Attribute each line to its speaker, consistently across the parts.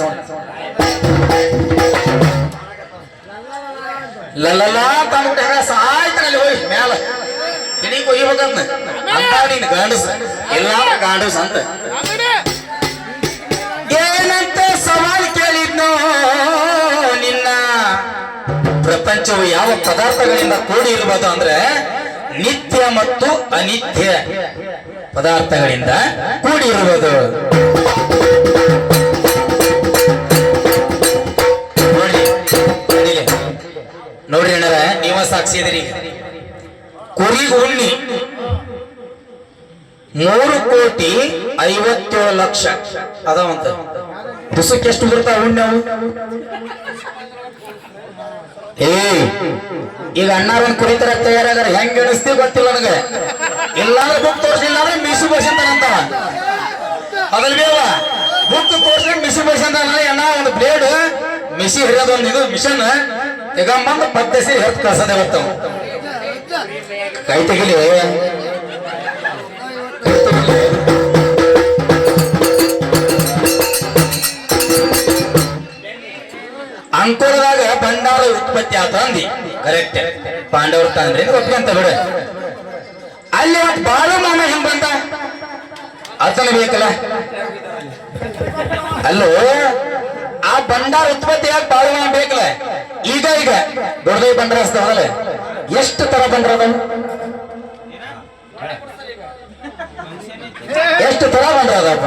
Speaker 1: Sound ಲಲ್ಲ ತಂದ್ಬಿಟ್ಟು ಹೆಂಗ ಸಾಯ್ತಾನಲ್ಲಿ ಹೋಗಿ ಮ್ಯಾಲ ತಿನಿಗೆ ಒಯ್ಯಬೇಕಂತ ಅಂತ ನೀನು ಗಂಡಸ ಇಲ್ಲ ಗಂಡಸ ಅಂತ ಏನಂತ ಸವಾಲ್ ಕೇಳಿದ್ನೋ ನಿನ್ನ ಪ್ರಪಂಚವು ಯಾವ ಪದಾರ್ಥಗಳಿಂದ ಕೂಡಿ ಇರಬಹುದು ಅಂದ್ರೆ ನಿತ್ಯ ಮತ್ತು ಅನಿತ್ಯ ಪದಾರ್ಥಗಳಿಂದ ಕೂಡಿ ಇರುವುದು. ನೋಡ್ರಿ ಅಣ್ಣರ ನೀವ ಸಾಕ್ಷಿ ಇದೀರಿ. ಕುರಿಗ ಉಣ್ಣಿ 3,57,00,000 ಅದಾವಂತ. ದಿವಸಕ್ಕೆ ಎಷ್ಟು ಬರ್ತಾವ ಉಣ್ಣಿ ಅವು? ಈಗ ಅಣ್ಣಾರನ್ ಕುರಿತರ ತಯಾರಾಗಾರ ಹೆಂಗ್ ಎಣಿಸ್ತೀವಿ ಗೊತ್ತಿಲ್ಲ ನನಗೆ. ಇಲ್ಲಾಂದ್ರೆ ಬುಕ್ ತೋರಿಸಿಲ್ಲ ಅಂದ್ರೆ ಮಿಸು ಬಸಂತಾನಂತ ಅದ್ರಲ್ಲಿ ಬೇವ ಬುಕ್ ತೋರಿಸಿ ಮಿಸಿ ಬಸಂತ ಅಣ್ಣ ಒಂದು ಬ್ಲೇಡ್ ಮಿಸಿ ಹಿಡಿಯೋದು ಒಂದು ಇದು ಮಿಷನ್ ತೆಗಂಬಂದು ಪದ್ದಸಿ ಹೆತ್ ಕಳ್ಸದೆ ಬರ್ತಾವ. ಕೈ ತೆಗಿಲಿ ಅಂಕುರದಾಗ ಬಂಡಾರ ಉತ್ಪತ್ತಿ ಆತ ಅಂದಿ ಕರೆಕ್ಟ್. ಪಾಂಡವರು ತಂದ್ರಿ ಒಪ್ಕೊಂತ ಬಿಡ. ಅಲ್ಲಿ ಅವತ್ತು ಬಾಳು ಮಾಮ ಹೆಂಗ್ ಬಂದ ಅದನ್ನ ಬೇಕಲ್ಲ. ಅಲ್ಲೋ ಆ ಬಂಡಾರ ಉತ್ಪತ್ತಿ ಆಗಿ ಬಾಳು ಮಾಮ ಬೇಕಲ್ಲ. ಈಗ ದೊಡ್ಡದೈ ಬಂಡಾರ ಹಸ್ತವಲ್ಲ. ಎಷ್ಟು ತರ ಬಂಡಾರ ಅದಾವ? ಎಷ್ಟು ತರ ಬಂಡಾರ ಅದಾವಪ್ಪ?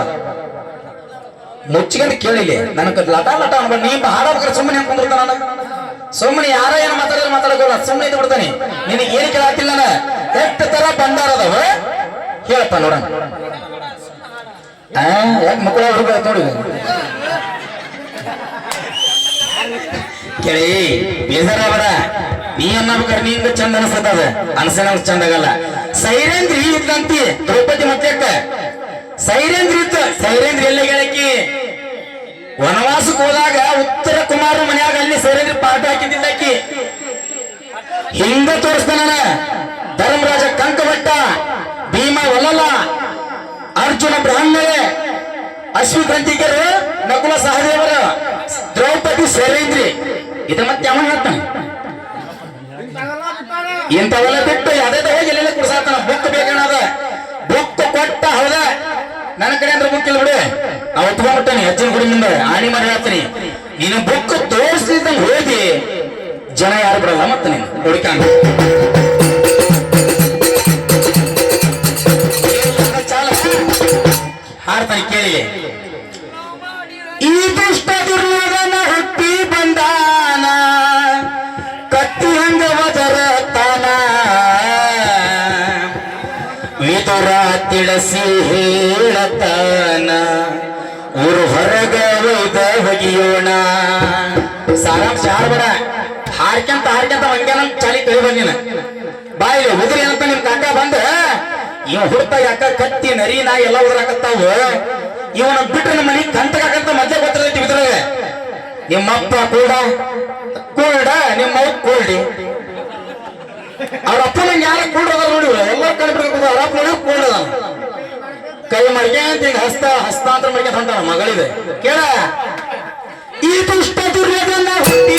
Speaker 1: ಮುಚ್ಚಿಕೊಂಡು ಕೇಳಿಲಿ. ನನಗೆ ಲಟ ಲಟ ಅನ್ಬ ನೀ ಹಾಡೋದ್ರ ಸುಮ್ಮನೆ ಕುಂದಿರ್ತಾನ. ಸುಮ್ಮನೆ ಯಾರ ಏನು ಮಾತಾಡಿದ್ರೆ ಮಾತಾಡೋಲ್ಲ, ಸುಮ್ಮನೆ ಇದ್ದು ಬಿಡ್ತಾನೆ. ನಿನಗೆ ಏನು ಕೇಳಾತಿಲ್ಲ. ಎಷ್ಟು ತರ ಬಂಡಾರ ಅದಾವ ಹೇಳಪ್ಪ ನೋಡೋಣ. ಯಾಕೆ ಮಕ್ಕಳ ಹುಡುಗ ನೋಡಿ ಕೇಳಿ ಬೇಜಾರ ಬೇಡ. ನೀ ಅನ್ನಬೇಕಾದ್ರೆ ನಿಂದ ಚಂದ ಅನಿಸ್ತದ, ಅನ್ಸನ ಚಂದ ಆಗಲ್ಲ. ಸೈರೇಂದ್ರಿ ಇದ್ದಂತಿ ದ್ರೌಪದಿ ಮತ್ತಕ್ಕ ಸೈರೇಂದ್ರಿ ಇತ್ತು. ಸೈರೇಂದ್ರಿ ಎಲ್ಲ ಹೇಳಕ್ಕಿ ವನವಾಸಕ್ಕೆ ಹೋದಾಗ ಉತ್ತರ ಕುಮಾರ ಮನೆಯಾಗ ಅಲ್ಲಿ ಸೈರೇಂದ್ರಿ ಪಾಠ ಹಾಕಿದ್ದಕ್ಕಿ ಹಿಂಗ ತೋರಿಸ್ತಾನ. ಧರ್ಮರಾಜ ಕಂಕಭಟ್ಟ, ಭೀಮ ಒಲಲ, ಅರ್ಜುನ ಬ್ರಾಹ್ಮಣೆ, ಅಶ್ವಕ್ರಾಂತಿಕರು, ನಕುಲ ಸಹದೇವರು, ದ್ರೌಪದಿ ಸೈರೇಂದ್ರಿ. ಇದ ಮತ್ತೆ ಅವನ್ ಹೇಳ್ತಾನೆ ಇಂಥವೆಲ್ಲ ಬಿಟ್ಟು ಅದೇ ಹೇಗೆ ಎಲ್ಲೆಲ್ಲ ಕುಡ್ಸಾತಾನ. ಬುಕ್ ಬೇಕನ್ನೋದ ಬುಕ್ ಕೊಟ್ಟ ಹೌದ ನನ್ನ ಕಡೆ ಅಂದ್ರೆ ಬುಕ್ ಇಲ್ಲ ಬಿಡು. ನಾವು ಒತ್ಕೊಂಡ್ಬಿಡ್ತಾನೆ ಅಜ್ಜನ ಗುಡಿ ಮುಂದೆ ಆಣಿ ಮಾಡಿ ಹೇಳ್ತೀನಿ. ನೀನು ಬುಕ್ ತೋರಿಸಿದಂಗೆ ಹೋಗಿ ಜನ ಯಾರು ಬಿಡಲ್ಲ. ಮತ್ತೆ ನೀನು ಹುಡುಕಾಂಗ ಹಾಡ್ತಾನೆ ಕೇಳಿ. ಈ ದುಷ್ಟ ದುರ್ಯೋಧನ ಹುಟ್ಟಿ ಬಂದಾನ, ಕತ್ತಿ ಹಂಗ ವದರತಾನ, ವಿದುರ ತಿಳಿಸಿ ಹೇಳತಾನ, ಊರು ಹೊರಗ ಒಯ್ದ ಹೊಗಿಯೋಣ. ಸಾರಾಂಶ ಹಾಡ್ಬೇಡ. ಹಾಡ್ಕಂತ ಹಂಗೆ ನಮ್ ಚಾಲಿ ಕೈ ಬಂದಿನ ಬಾಯಿಲೆ ಉದುರಿ ಅಂತ ನಿಮ್ ಕಾಕ ಬಂದ ಇವ ಹುಡ್ತಾ ಯಾಕ ಕತ್ತಿ ನರಿ ನಾ ಎಲ್ಲ ಉದುರಾಕತ್ತಾವ. ಇವನ ಬಿಟ್ರೆ ನಮ್ಮ ಮನಿ ಕಂತಕಾಕಂತ ಮಜಾ ಗೊತ್ತಿರೈತಿ. ಬಿದ್ರಾಗ ನಿಮ್ಮಪ್ಪ ಕೂಡ ನಿಮ್ಮವ್ ಕೂಲ್ಡಿ. ಅವ್ರ ಅಪ್ಪ ನಂಗೆ ಯಾರ ಕೂಡ್ರದ ನೋಡಿ ಎಲ್ಲ ಕಂಡ್ಬಿಡ್ಬೇಕು. ಅವ್ರ ಅಪ್ಪ ನೋಡಿ ಕೂಡದ ಕೈ ಮಡಿಗೆ ಅಂತ ಹಿಂಗ ಹಸ್ತಾಂತರ ಮಡಿಗೆ ಹೊಂಟಾನ ಮಗಳಿದೆ ಕೇಳ. ಈ ದುಷ್ಟ ದುರ್ಯೋಧನ ಹುಟ್ಟಿ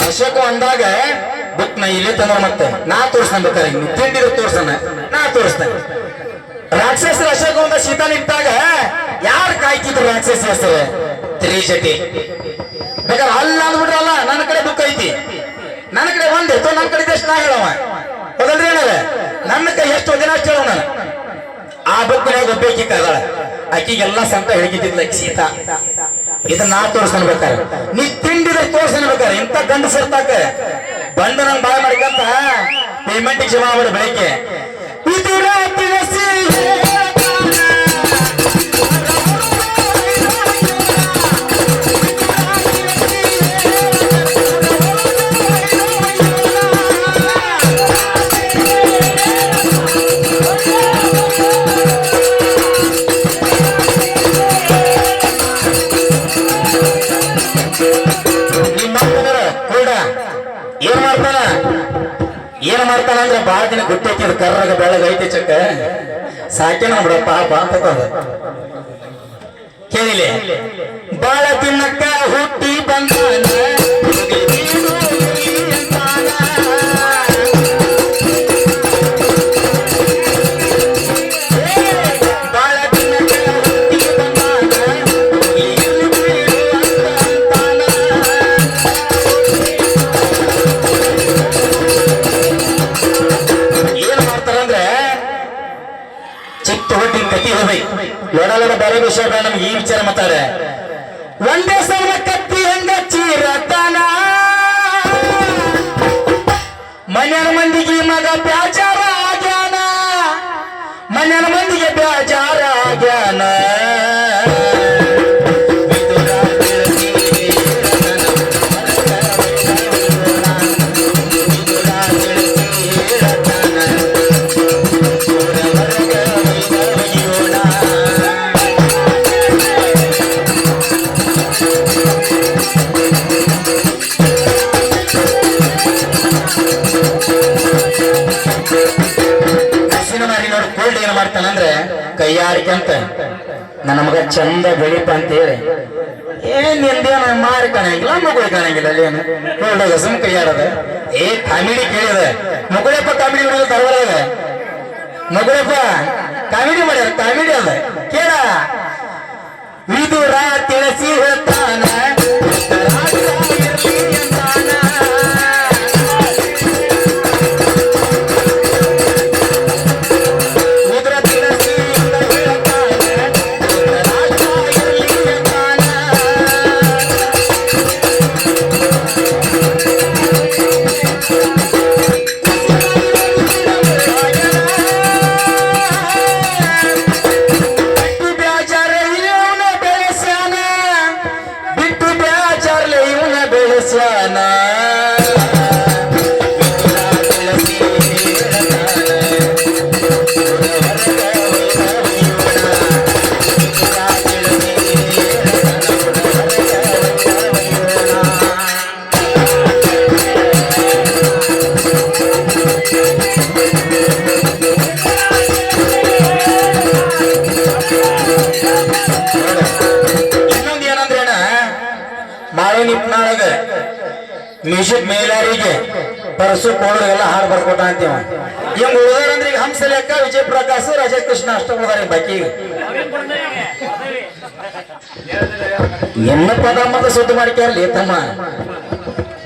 Speaker 1: ಅಶೋಕ ಅಂದಾಗ ಬುಕ್ ನ ಇಲ್ಲಿ ತಂದ್ರ ಮತ್ತೆ ನಾ ತೋರಿಸ್ತಾನೆ. ಬೇಕಾರೆ ತಿಂಡಿರು ತೋರ್ಸಾನ ನಾ ತೋರಿಸ್ತೇನೆ. ರಾಕ್ಷಸರ ಅಶೋಕ ಒಂದ ಶೀತ ನಿಂತಾಗ ಯಾರು ಕಾಯ್ತಿದ್ರು ರಾಕ್ಷಸ ಹೆಸರು? ತ್ರಿಜಟಿ. ಬೇಕಾದ್ರೆ ಅಲ್ಲ ಅಂದ್ಬಿಟ್ರಲ್ಲ ನನ್ನ ಕಡೆ ಬುಕ್ ಐತಿ, ನನ್ನ ಕಡೆ ಒಂದೇ ನನ್ನ ಕಡೆ ಎಷ್ಟು ನಾ ಹೇಳವ ಹೌದಲ್ರಿ ಅಣ್ಣ ನನ್ನ ಕೈ ಎಷ್ಟು ದಿನ ಅಷ್ಟು ಹೇಳೋಣ ಆ ಬುಕ್ಕಿನಾಗ ಒಬ್ಬಾಕಿ ಕಾದಾಳ ಆಕಿಗೆಲ್ಲ ಸಂತ ಹೇಳಿಕಿದ್ದಿಲ್ಲ ಸೀತಾ ಇದನ್ನ ನಾ ತೋರ್ಸ್ಕೊಳ್ಬೇಕಾರೆ ನೀ ತಿಂಡಿದ ತೋರ್ಸ್ಕೊಳ್ಬೇಕಾರೆ ಇಂಥ ಗಂಡ ಸರ್ತಾಕ ಬಂದು ನಂಗೆ ಬಾಳ ಮಾಡಿಕಂತ ಪೇಮೆಂಟ್ ಜಮಾ ಮಾಡಿ ಬೆಳಿಗ್ಗೆ ಏನ್ ಮಾಡ್ತಾನ ಅಂದ್ರೆ ಬಾಳ ದಿನ ಗುಟ್ಟೈತಿ ಕರ್ರಗ ಬೆಳಗ ಐತಿ ಚಕ್ಕ ಸಾಕೆ ನೋಡ್ಬಿಡ ಪಾಪ ಅಂತ ಕೇಳಿಲೆ ಬಾಳ ತಿನ್ನಕ್ಕ ಹುಟ್ಟಿ ಬಂದಾನ ಬೇರೆ ವಿಷಯ ನಮ್ಗೆ ಈ ವಿಚಾರ ಮಾತಾಡೆ ಒಂದೇ ಸಲ ಕತ್ತಿ ಹಂಗ ಚೀರತನ ಮನೆಯ ಮಂದಿಗೆ ಮಗ ಬ್ಯಾಚಾರ ಆಗ್ಯಾನ ಮನೆಯ ಮಂದಿಗೆ ಬ್ಯಾಚಾರ ಆಗ್ಯಾನ ಮಾಡ್ತಾನಂದ್ರೆ ಕೈಯಾರಿಕೆ ಅಂತ ನನ್ನ ಮಗ ಚಂದ ಬೆಳಿಪ ಅಂತ ಹೇಳಿ ಏನ್ ನಿಂದೇನ ಮಾರಿ ಕಾಣಂಗಿಲ್ಲ ಮಗುಳಿ ಕಾಣಂಗಿಲ್ಲ ಅಲ್ಲಿ ಏನು ನೋಡೋದು ಸುಮ್ ಕೈಯಾರದ ಕಾಮಿಡಿ ಕೇಳಿದ ಮಗುಳಪ್ಪ ಕಾಮಿಡಿ ಬಿಡೋದು ತರವಲ್ಲ ಮಗುಳಪ್ಪ ಕಾಮಿಡಿ ಮಾಡ್ಯಾರ ಕಾಮಿಡಿ ಅದ ಕೇಳ ವಿದುರ ತಿಳಿಸಿ ಹೇಳ್ತಾನ ಮ್ಯೂಸಿಕ್ ಮೇಲಾರಿಗೆ ಪರಸು ಕೋಳರಿಗೆಲ್ಲ ಹಾಡು ಬರ್ಕೊಟ್ಟ ಅಂತೀವ ಹಿಂಗ್ ಉಳಿದಾರಂದ್ರೆ ಈಗ ಹಂಸ ಲೆಕ್ಕ ವಿಜಯ ಪ್ರಕಾಶ್ ರಾಜೇಶ್ ಕೃಷ್ಣ ಅಷ್ಟ ಉಳಿದಾರ ಬಾಕಿ ಎನ್ನ ಪದ ಮತ ಸುದ್ದಿ ಮಾಡ್ಕ್ಯಾರ್ಲಿ ತಮ್ಮ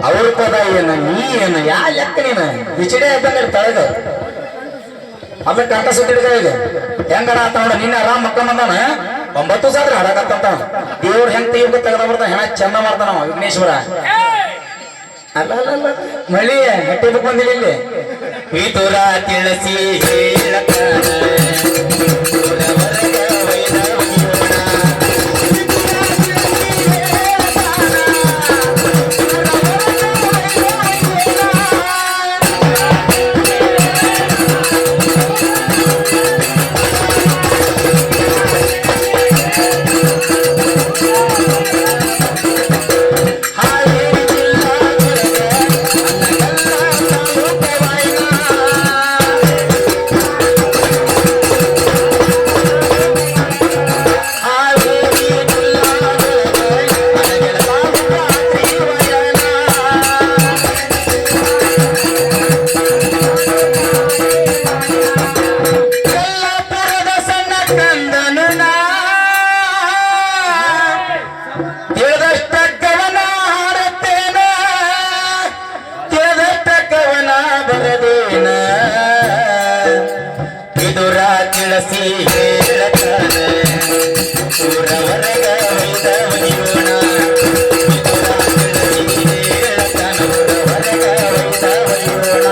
Speaker 1: ಅವ್ರ ಪದ ಏನ ನೀ ಏನ ಯಾ ಲೆಕ್ಕ ನೀನ ವಿಚಡೆ ಇದ್ದಂಗ ತಳಗ ಅದ ಕಂಠ ಸುತ್ತಿಡ್ದ ಈಗ ಹೆಂಗಾರ ಆತ ನೋಡ ನಿನ್ನ ಆರಾಮ್ ಮಕ್ಕ ಬಂದಾನ 9 ಸಾವಿರ ಹಾಡಕತ್ತ ದೇವ್ರ ಹೆಂಗ್ ತೆಗಿಬೇಕು ತೆಗದ ಬರ್ತಾನ ಹೆಣ ಚಂದ ಮಾಡ್ತಾನ ವಿಘ್ನೇಶ್ವರ ಅಲ್ಲ ಮಳಿ ಹಟ್ಟಿ ಬಂದಿಲ್ಲ ಇಲ್ಲಿ ವಿದುರ ತಿಳಿಸಿ ಹೇಳ್ತಾನ ಊರ ಹೊರಗ ಒಯ್ದ ಒಗಿಯೋಣ ಹೇಳ್ತಾನ ಊರ ಹೊರಗ ಒಯ್ದ ಒಗಿಯೋಣ